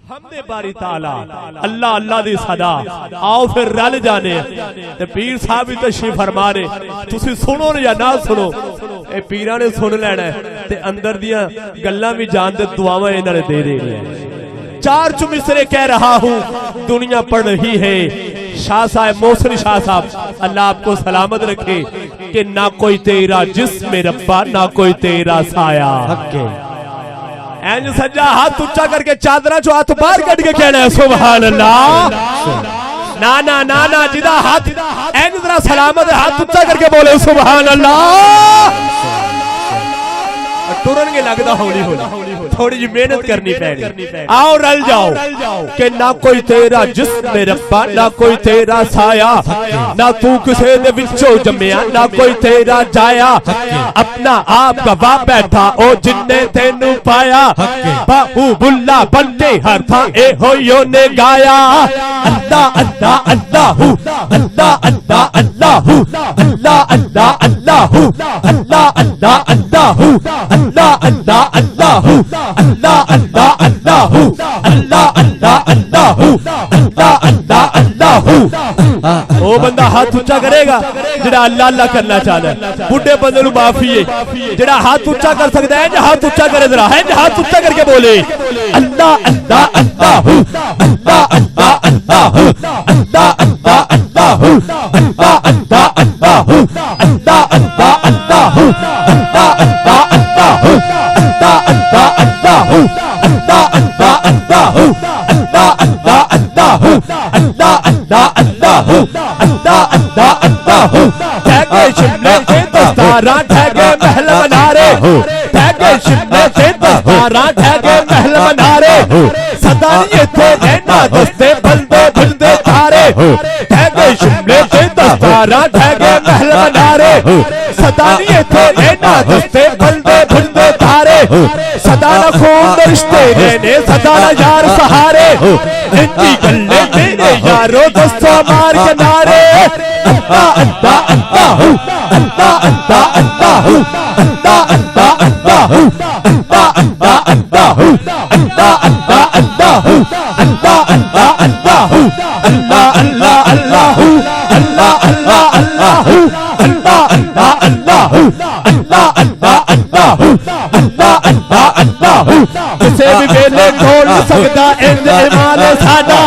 हमदे बारी ताला अल्लाह अल्लाह दी सदा आओ फिर रल जाने ते पीर साहब भी तशरीफ फरमा ने तुसी सुनो या ना सुनो ए पीरां ने सुन लेना ते अंदर दियां गल्लां भी जान दे दुआवां इन्हां ने दे देनी है। चार चुमिसरे कह रहा हूं दुनिया पढ़ रही है। शाह साहब मोहसिन शाह साहब अल्लाह आपको सलामत रखे कि ना कोई तेरा जिस्म रब्बा ना कोई तेरा साया। इंज सज्जा हाथ ऊंचा करके चादरा चो हाथ बाहर कट के कहना है सुभान अल्लाह। ना ना ना ना जिदा हाथ इंज जरा सलामत हाथ ऊंचा करके बोले सुभान अल्लाह। टुरन लगता हौली हौली थोड़ी जी मेहनत करनी पैनी। आओ रल जाओ कि ना कोई तेरा जिस्म रब्बा ना कोई तेरा साया ना तू किसे दे विचों जम्मिया ना कोई तेरा जाया। अपना आप गवा बैठा ओ जिन्ने तेनू पाया बाहू बुल्ला बनते हर था ए होयो ने गाया। अल्लाह अल्लाह अल्लाहू अल्लाह अल्लाह अल्लाहू अल्लाह अल्लाह अल्लाहू अल्लाह अल्लाह अल्लाहू अल्लाह अल्लाह अल्लाहू अल्लाह अल्लाह अल्लाहू अल्लाह अल्लाह अल्लाहू अल्लाह अल्लाह अल्लाहू। ओ बंदा हाथ ऊंचा करेगा जेड़ा अल्लाह अल्लाह करना चाहता है। बुढ़े बंदे नू माफी है जेड़ा हाथ ऊंचा कर सकता है। हाथ ऊंचा करे जरा है हाथ ऊंचा करके बोले अल्लाह अल्लाह अल्लाहू अल्लाह अल्लाह अल्लाहू अल्लाह अल्लाह अल्लाहू अल्लाह अल्लाह अल्लाहू अल्लाह अल्लाह अल्लाहू अल्लाह अल्लाह अल्लाहू अल्लाह अल्लाह अल्लाहू अल्लाह अल्लाह अल्लाहू अल्लाह अल्लाह अल्लाहू अल्लाह अल्लाह अल्लाहू अल्लाह अल्लाह अल्लाहू। ठहके शिमले से दस्तारा ठहके महल बनारे ठहके शिमले से दस्तारा ठहके महल बनारे सदा इत्थे रहना दस्ते बलदे भुलदे तारे। ठहके शिमले से दस्तारा ठहके महल बनारे सदा इत्थे रहना दस्ते बलदे भुलदे तारे। सदा ना खून रिश्ते रहने सदा ना यार सहारे इंजी गल्ले मेरे यारो दस्तो मार के नारे। अल्लाह अल्लाह अल्लाहू अल्लाह अल्लाह अल्लाहू अल्लाह अल्लाह अल्लाहू अल्लाह अल्लाह अल्लाहू अल्लाह अल्लाह अल्लाहू अल्लाह अल्लाह अल्लाहू अल्लाह अल्लाह अल्लाहू अल्लाह अल्लाह अल्लाहू अल्लाह अल्लाह अल्लाहू अल्लाह अल्लाह अल्लाहू अल्लाह अल्लाह अल्लाहू। किसे भी वेले खोल सकदा इंज ईमान साडा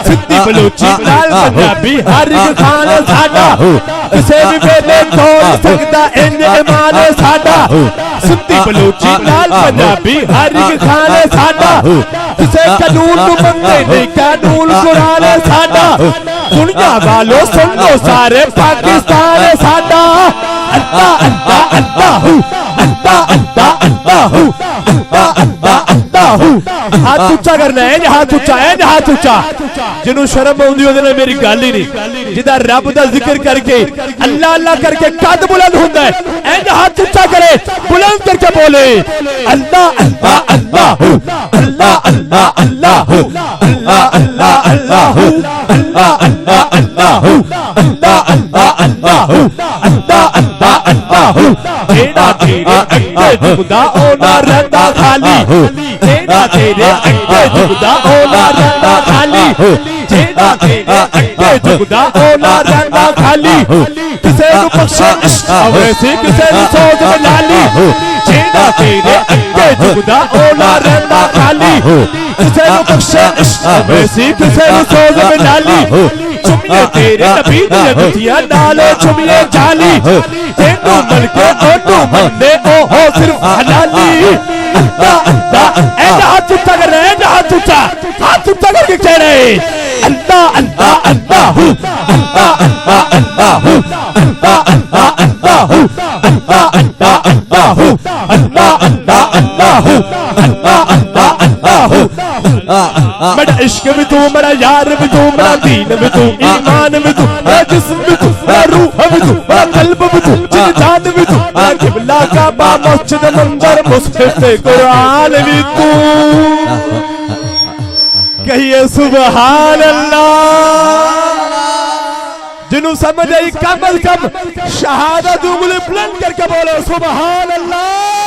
सिद्धी बलूची लाल पंजाबी हर एक खान साडा। किसे भी वेले खोल सकदा इंज ईमान साडा सिद्धी बलूची लाल पंजाबी हर एक खान साडा। किसे कानून नू मंगे नहीं कानून कुरान साडा दुनिया वालों सुन लो सारे पाकिस्तान साडा। अल्लाह अल्लाह अल्लाहू अल्लाह अल्लाह अल्लाहू अल्लाह अल्लाह अल्लाहू। हाथ ऊंचा करना है हाथ ऊंचा है हाथ ऊंचा जिन्हों शर्म आउंदी ओदे नाल मेरी गल ही नहीं। जिदा रब दा जिक्र करके अल्लाह अल्लाह करके कद बुलंद हुंदा है इंज हाथ ऊंचा करे बुलंद करके बोले अल्लाह अल्लाह अल्लाहू अल्लाह अल्लाह अल्लाहू अल्लाह अल्लाह अल्लाहू अल्लाह अल्लाह अल्लाहू अल्लाह अल्लाह अल्लाहू अल्लाह अल्लाह अल्लाहू। जेड़ा तेरे अग्गे झुकदा ओ ना रहंदा खाली जेड़ा तेरे अग्गे झुकदा ओ ना रहंदा खाली जेड़ा तेरे अग्गे झुकदा ओ ना रहंदा खाली। किसे नू बख्शे इश्क वैसे किसे नू सोच लाली जेड़ा तेरे अग्गे झुकदा ओ ना रहंदा खाली। किसे नू बख्शे इश्क वैसे किसे नू सोच लाली चुमिए तेरे नबी दी जुतियां नाले चुमिए जाली तेनू मिलके ओनू मनदे ओ हो सिर्फ हलाली। अल्लाह अल्लाह ऐसा हाथ ऊंचा कर रहे हैं हाथ ऊंचा करके कह रहे अल्लाह अल्लाह अल्लाहू अल्लाह अल्लाह अल्लाहू अल्लाह अल्लाह अल्लाहू अल्लाह अल्लाह अल्लाहू अल्लाह अल्लाह अल्लाहू अल्लाह अल्लाह अल्लाहू। मेरा इश्क भी तू मेरा यार भी तू मेरा दीन भी तू ईमान भी तू मेरा जिस्म भी तू मेरा रूह भी तू मेरा कल्ब भी तू जिन जान भी तू मेरा किबला काबा मस्जिद मंदिर मुसहफ कुरान भी तू। कहिए सुभान अल्लाह। जिन्हों समझ आई कम अज कम शहादत उंगली बुलंद करके बोलो सुभान अल्लाह।